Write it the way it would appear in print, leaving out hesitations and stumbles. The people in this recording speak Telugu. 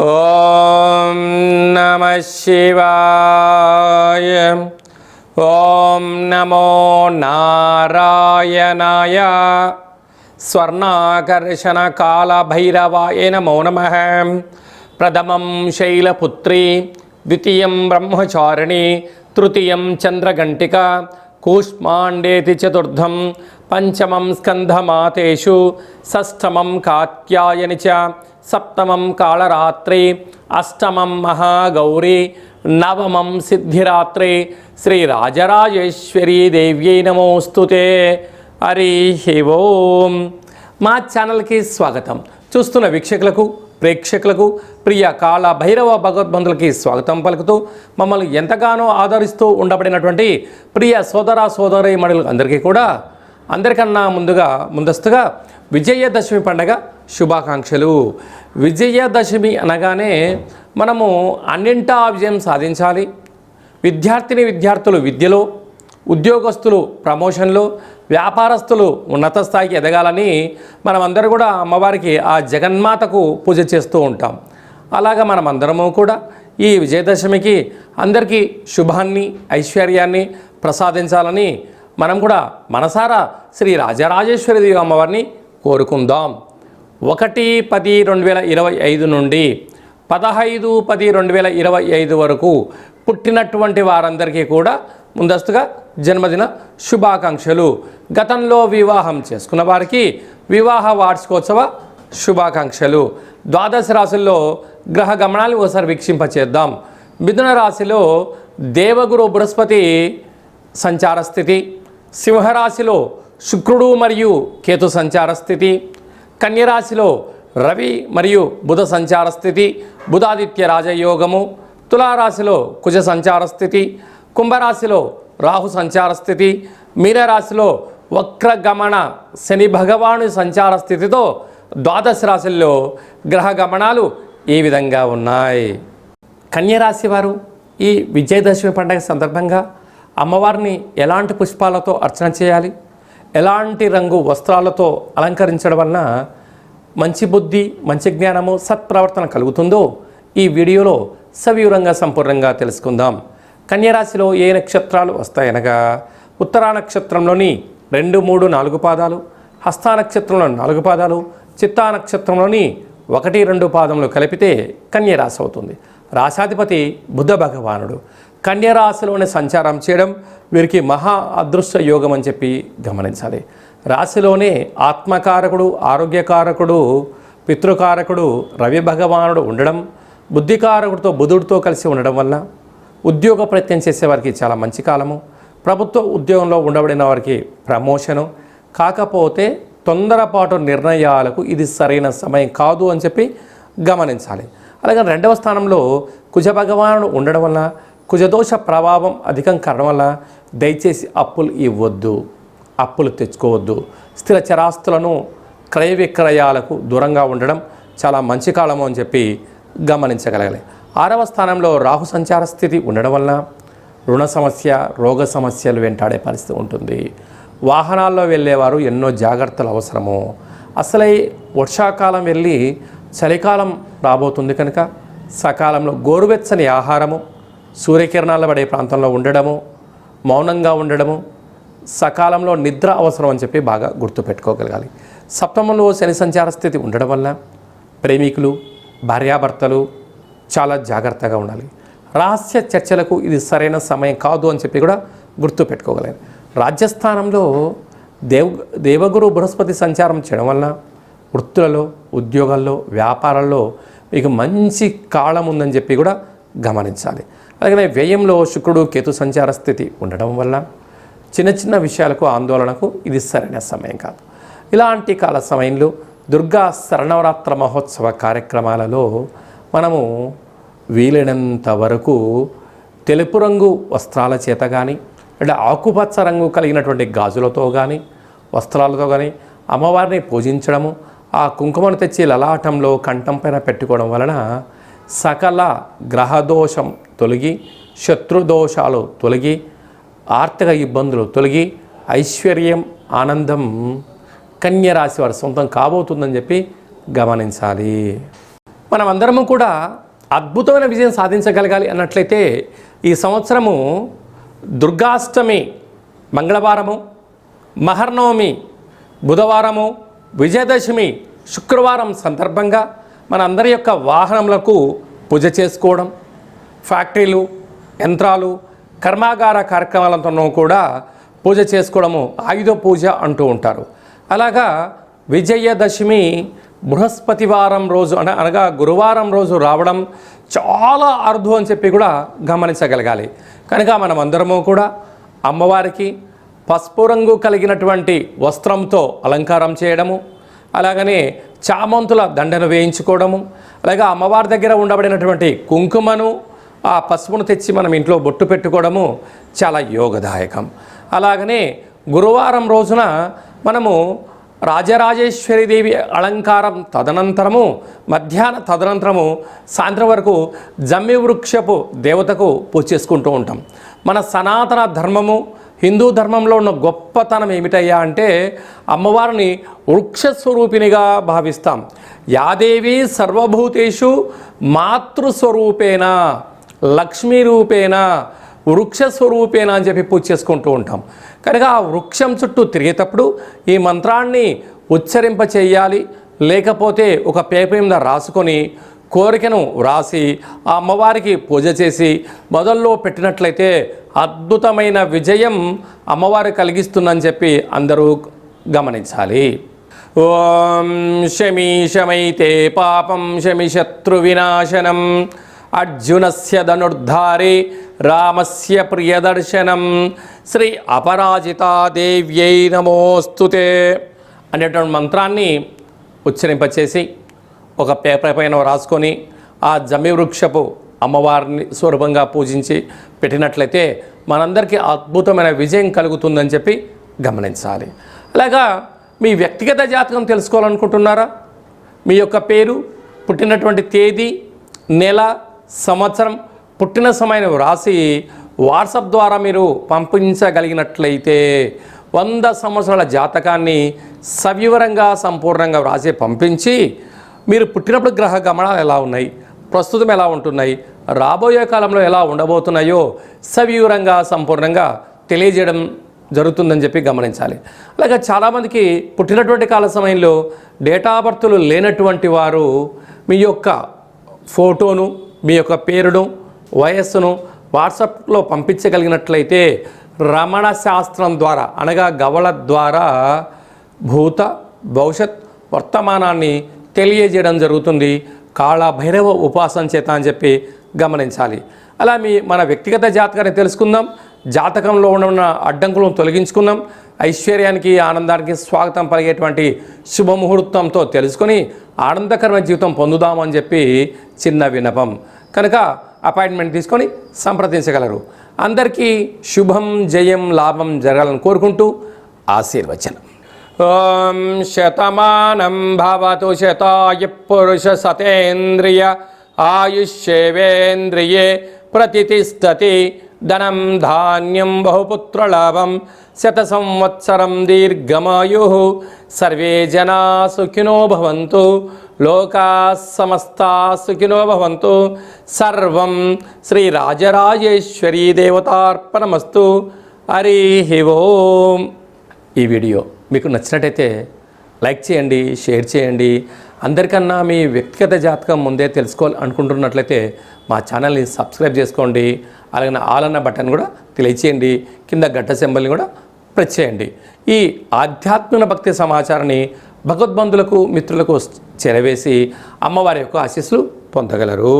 ఓం నమః శివాయ. ఓం నమో నారాయణాయ. స్వర్ణాకర్షణ కాల భైరవాయ నమో నమః. ప్రథమం శైలపుత్రి, ద్వితీయం బ్రహ్మచారిణి, తృతీయం చంద్రఘంటిక, కూష్మాండేతి చతుర్థం, పంచమం స్కంధమాతేషు, షష్ఠమం కాత్యాయని చ, సప్తమం కాళరాత్రి, అష్టమం మహాగౌరీ, నవమం సిద్ధిరాత్రి. శ్రీ రాజరాజేశ్వరీ దేవ్యై నమోస్తుతే. హరి ఓం. మా ఛానల్కి స్వాగతం. చూస్తున్న వీక్షకులకు, ప్రేక్షకులకు, ప్రియ కాళ భైరవ భగవద్బంధులకి స్వాగతం పలుకుతూ మమ్మల్ని ఎంతగానో ఆదరిస్తూ ఉండబడినటువంటి ప్రియ సోదర సోదరీమణులకు అందరికీ కూడా అందరికన్నా ముందస్తుగా విజయదశమి పండగ శుభాకాంక్షలు. విజయదశమి అనగానే మనము అన్నింటా విజయం సాధించాలి. విద్యార్థులు విద్యలో, ఉద్యోగస్తులు ప్రమోషన్లో, వ్యాపారస్తులు ఉన్నత స్థాయికి ఎదగాలని మనమందరూ కూడా అమ్మవారికి ఆ జగన్మాతకు పూజ చేస్తూ ఉంటాం. అలాగా మనమందరము కూడా ఈ విజయదశమికి అందరికీ శుభాన్ని, ఐశ్వర్యాన్ని ప్రసాదించాలని మనం కూడా మనసారా శ్రీ రాజరాజేశ్వరి దేవి అమ్మవారిని కోరుకుందాం. 1-10-2025 నుండి 15-10-2025 వరకు పుట్టినటువంటి వారందరికీ కూడా ముందస్తుగా జన్మదిన శుభాకాంక్షలు. గతంలో వివాహం చేసుకున్న వారికి వివాహ వార్షికోత్సవ శుభాకాంక్షలు. ద్వాదశ రాశుల్లో గ్రహ గమనాలు ఒకసారి వీక్షింపచేద్దాం. మిథున రాశిలో దేవగురు బృహస్పతి సంచార స్థితి, సింహరాశిలో శుక్రుడు మరియు కేతు సంచార స్థితి, కన్యరాశిలో రవి మరియు బుధ సంచార స్థితి, బుధాదిత్య రాజయోగము, తులారాశిలో కుజ సంచార స్థితి, కుంభరాశిలో రాహు సంచార స్థితి, మీనరాశిలో వక్రగమన శని భగవాను సంచార స్థితితో ద్వాదశ రాశుల్లో గ్రహ గమనాలు ఈ విధంగా ఉన్నాయి. కన్యరాశి వారు ఈ విజయదశమి పండుగ సందర్భంగా అమ్మవారిని ఎలాంటి పుష్పాలతో అర్చన చేయాలి, ఎలాంటి రంగు వస్త్రాలతో అలంకరించడం వలన మంచి బుద్ధి, మంచి జ్ఞానము, సత్ప్రవర్తన కలుగుతుందో ఈ వీడియోలో సవివరంగా సంపూర్ణంగా తెలుసుకుందాం. కన్యరాశిలో ఏ నక్షత్రాలు వస్తాయనగా ఉత్తరా నక్షత్రంలోని 2, 3, 4 పాదాలు, హస్తా నక్షత్రంలో 4 పాదాలు, చిత్తా నక్షత్రంలోని 1, 2 పాదములు కలిపితే కన్యరాశి అవుతుంది. రాశాధిపతి బుధ భగవానుడు. కన్యరాశిలోనే సంచారం చేయడం వీరికి మహా అదృష్ట యోగం అని చెప్పి గమనించాలి. రాశిలోనే ఆత్మకారకుడు, ఆరోగ్యకారకుడు, పితృకారకుడు రవి భగవానుడు ఉండడం, బుద్ధికారకుడితో బుధుడితో కలిసి ఉండడం వల్ల ఉద్యోగ ప్రయత్నం చేసేవారికి చాలా మంచి కాలము. ప్రభుత్వ ఉద్యోగంలో ఉండబడిన వారికి ప్రమోషను. కాకపోతే తొందరపాటు నిర్ణయాలకు ఇది సరైన సమయం కాదు అని చెప్పి గమనించాలి. అలాగే 2వ స్థానంలో కుజ భగవానుడు ఉండడం వల్ల, కుజదోష ప్రభావం అధికం కావడం వల్ల దయచేసి అప్పులు ఇవ్వద్దు, అప్పులు తెచ్చుకోవద్దు. స్థిర చరాస్తులను క్రయ విక్రయాలకు దూరంగా ఉండడం చాలా మంచి కాలము అని చెప్పి గమనించగలగాలి. 6వ స్థానంలో రాహు సంచార స్థితి ఉండడం వలన రుణ సమస్య, రోగ సమస్యలు వెంటాడే పరిస్థితి ఉంటుంది. వాహనాల్లో వెళ్ళేవారు ఎన్నో జాగ్రత్తలు అవసరము. అసలే వర్షాకాలం వెళ్ళి చలికాలం రాబోతుంది కనుక సకాలంలో గోరువెచ్చని ఆహారము, సూర్యకిరణాలు పడే ప్రాంతంలో ఉండడము, మౌనంగా ఉండడము, సకాలంలో నిద్ర అవసరం అని చెప్పి బాగా గుర్తుపెట్టుకోగలగాలి. సప్తమంలో శని సంచార స్థితి ఉండడం వల్ల ప్రేమికులు, భార్యాభర్తలు చాలా జాగ్రత్తగా ఉండాలి. రహస్య చర్చలకు ఇది సరైన సమయం కాదు అని చెప్పి కూడా గుర్తుపెట్టుకోగలగాలి. రాజ్యస్థానంలో దేవగురు బృహస్పతి సంచారం చేయడం వల్ల వృత్తులలో, ఉద్యోగాల్లో, వ్యాపారాల్లో మీకు మంచి కాలం ఉందని చెప్పి కూడా గమనించాలి. అలాగే వ్యయంలో శుక్రుడు కేతు సంచార స్థితి ఉండడం వల్ల చిన్న చిన్న విషయాలకు ఆందోళనకు ఇది సరైన సమయం కాదు. ఇలాంటి కాల సమయంలో దుర్గా శరణవరాత్ర మహోత్సవ కార్యక్రమాలలో మనము వీలైనంత వరకు తెలుపు రంగు వస్త్రాల చేత కానీ, అంటే ఆకుపచ్చ రంగు కలిగినటువంటి గాజులతో కానీ, వస్త్రాలతో కానీ అమ్మవారిని పూజించడము, ఆ కుంకుమను తెచ్చి లలాటంలో, కంఠం పైన పెట్టుకోవడం వలన సకల గ్రహదోషం తొలగి, శత్రుదోషాలు తొలగి, ఆర్థిక ఇబ్బందులు తొలగి, ఐశ్వర్యం, ఆనందం కన్యరాశి వారి సొంతం కాబోతుందని చెప్పి గమనించాలి. మనమందరము కూడా అద్భుతమైన విజయం సాధించగలగాలి అన్నట్లయితే ఈ సంవత్సరము దుర్గాష్టమి మంగళవారము, మహర్నవమి బుధవారము, విజయదశమి శుక్రవారం సందర్భంగా మన అందరి యొక్క వాహనములకు పూజ చేసుకోవడం, ఫ్యాక్టరీలు, యంత్రాలు, కర్మాగార కార్యక్రమాలతో కూడా పూజ చేసుకోవడము ఆయుధ పూజ అంటూ ఉంటారు. అలాగా విజయదశమి బృహస్పతివారం రోజు అనగా గురువారం రోజు రావడం చాలా అరుదు అని చెప్పి కూడా గమనించగలగాలి. కనుక మనం అందరము కూడా అమ్మవారికి పసుపు రంగు కలిగినటువంటి వస్త్రంతో అలంకారం చేయడము, అలాగనే చామంతుల దండను వేయించుకోవడము, అలాగే అమ్మవారి దగ్గర ఉండబడినటువంటి కుంకుమను ఆ పసుపును తెచ్చి మనం ఇంట్లో బొట్టు పెట్టుకోవడము చాలా యోగదాయకం. అలాగనే గురువారం రోజున మనము రాజరాజేశ్వరీదేవి అలంకారం తదనంతరము తదనంతరము సాయంత్రం వరకు జమ్మి వృక్షపు దేవతకు పూజ చేసుకుంటూ ఉంటాం. మన సనాతన ధర్మము, హిందూ ధర్మంలో ఉన్న గొప్పతనం ఏమిటయ్యా అంటే అమ్మవారిని వృక్షస్వరూపిణిగా భావిస్తాం. యాదేవి సర్వభూతేషు మాతృస్వరూపేణ లక్ష్మీ రూపేణ వృక్షస్వరూపేణ అని చెప్పి పూజ చేసుకుంటూ ఉంటాం. కనుక ఆ వృక్షం చుట్టూ తిరిగేటప్పుడు ఈ మంత్రాన్ని ఉచ్చరింప చేయాలి. లేకపోతే ఒక పేపర్ మీద రాసుకొని కోరికను వ్రాసి ఆ అమ్మవారికి పూజ చేసి మొదల్లో పెట్టినట్లయితే అద్భుతమైన విజయం అమ్మవారు కలిగిస్తుందని చెప్పి అందరూ గమనించాలి. ఓం శమి శమైతే పాపం శమి శత్రు వినాశనం అర్జునస్య ధనుర్ధారే రామస్య ప్రియదర్శనం శ్రీ అపరాజితాదేవ్యై నమోస్తుతే అనేటువంటి మంత్రాన్ని ఉచ్చరింపచేసి ఒక పేపర్ పైన రాసుకొని ఆ జమ్మి వృక్షపు అమ్మవారిని స్వరూపంగా పూజించి పెట్టినట్లయితే మనందరికీ అద్భుతమైన విజయం కలుగుతుందని చెప్పి గమనించాలి. అలాగా మీ వ్యక్తిగత జాతకం తెలుసుకోవాలనుకుంటున్నారా? మీ యొక్క పేరు, పుట్టినటువంటి తేదీ, నెల, సంవత్సరం, పుట్టిన సమయం రాసి వాట్సాప్ ద్వారా మీరు పంపించగలిగినట్లయితే 100 సంవత్సరాల జాతకాన్ని సవివరంగా సంపూర్ణంగా వ్రాసి పంపించి మీరు పుట్టినప్పుడు గ్రహ గమనాలు ఎలా ఉన్నాయి, ప్రస్తుతం ఎలా ఉంటున్నాయి, రాబోయే కాలంలో ఎలా ఉండబోతున్నాయో సవివరంగా సంపూర్ణంగా తెలియజేయడం జరుగుతుందని చెప్పి గమనించాలి. అలాగే చాలామందికి పుట్టినటువంటి కాల సమయంలో డేటా ఆఫ్ బర్త్లు లేనటువంటి వారు మీ యొక్క ఫోటోను, మీ యొక్క పేరును, వయస్సును వాట్సాప్లో పంపించగలిగినట్లయితే రమణ శాస్త్రం ద్వారా అనగా గవళ ద్వారా భూత భవిష్యత్ వర్తమానాన్ని తెలియజేయడం జరుగుతుంది కాళభైరవ ఉపాసన చేత అని చెప్పి గమనించాలి. అలా మన వ్యక్తిగత జాతకాన్ని తెలుసుకుందాం. జాతకంలో ఉన్న అడ్డంకులను తొలగించుకుందాం. ఐశ్వర్యానికి, ఆనందానికి స్వాగతం పలిగేటువంటి శుభముహూర్తంతో తెలుసుకొని ఆనందకరమైన జీవితం పొందుదామని చెప్పి చిన్న విన్నపం. కనుక అపాయింట్మెంట్ తీసుకొని సంప్రదించగలరు. అందరికీ శుభం, జయం, లాభం జరగాలని కోరుకుంటూ ఆశీర్వచనం. ఓం శతమానం భవతు శతాయ పురుష సతేంద్రియ ఆయుష్యేవేంద్రియే ప్రతిష్టతి ధనం ధాన్యం బహుపుత్రలాభం శత సంవత్సరం దీర్ఘమాయు సర్వే జనా సుఖినో భవంతు లోకా సమస్తా సుఖినో భవంతు. సర్వం శ్రీ రాజరాజేశ్వరీ దేవతార్పణమస్తు. హరి ఓం. ఈ వీడియో మీకు నచ్చినట్టయితే లైక్ చేయండి, షేర్ చేయండి. అందరికన్నా మీ వ్యక్తిగత జాతకం ముందే తెలుసుకోవాలి అనుకుంటున్నట్లయితే మా ఛానల్ని సబ్స్క్రైబ్ చేసుకోండి. అలాగే ఆల్ అన్న బటన్ కూడా తెలియచేయండి. కింద గంట సింబల్ని కూడా ప్రెస్ చేయండి. ఈ ఆధ్యాత్మిక భక్తి సమాచారాన్ని భగవద్బంధులకు, మిత్రులకు చేరవేసి అమ్మవారి యొక్క ఆశీస్సులు పొందగలరు.